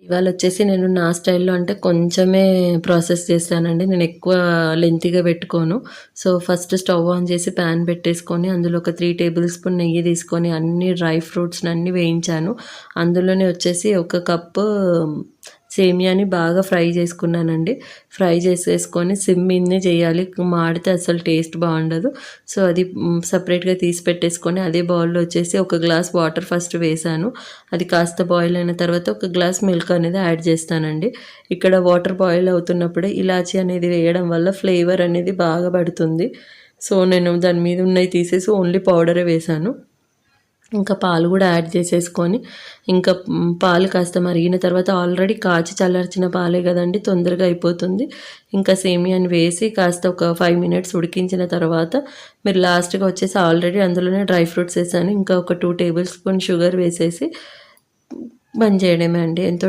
ఇవాళొచ్చేసి నేను నా స్టైల్‌లో అంటే కొంచెమే ప్రాసెస్ చేశానండి. నేను ఎక్కువ లెంతీగా పెట్టుకోను. సో, ఫస్ట్ స్టవ్ ఆన్ చేసి పాన్ పెట్టేసుకొని అందులో ఒక 3 టేబుల్ స్పూన్ నెయ్యి తీసుకొని అన్ని డ్రై ఫ్రూట్స్‌నన్నీ వేయించాను. అందులోనే వచ్చేసి ఒక కప్పు సేమియాని బాగా ఫ్రై చేసుకున్నానండి. ఫ్రై చేసేసుకొని సిమ్ మీదనే చేయాలి. మాడితే అసలు టేస్ట్ బావుండదు. సో, అది సెపరేట్‌గా తీసి పెట్టేసుకొని అదే బౌల్‌లో వచ్చేసి ఒక గ్లాస్ వాటర్ ఫస్ట్ వేశాను. అది కాస్త బాయిల్ అయిన తర్వాత ఒక గ్లాస్ మిల్క్ అనేది యాడ్ చేస్తానండి. ఇక్కడ వాటర్ బాయిల్ అవుతున్నప్పుడే ఇలాచీ అనేది వేయడం వల్ల ఫ్లేవర్ అనేది బాగా పడుతుంది. సో, నేను దాని మీద ఉన్నయి తీసేసి ఓన్లీ పౌడరే వేశాను. ఇంకా పాలు గూడా యాడ్ చేసేసుకొని, ఇంకా పాలు కాస్త మరిగిన తర్వాత ఆల్రెడీ కాచి చల్లార్చిన పాలే గదండీ! తొందరగా అయిపోతుంది. ఇంకా సేమియాని వేసి కాస్త ఒక 5 మినిట్స్ ఉడికించిన తర్వాత మీరు లాస్ట్‌గా వచ్చేసి ఆల్రెడీ అందులోనే డ్రై ఫ్రూట్స్ ఏసాను. ఇంకా ఒక 2 టేబుల్ స్పూన్ షుగర్ వేసేసి బంద్ చేయడమే అండి. ఎంతో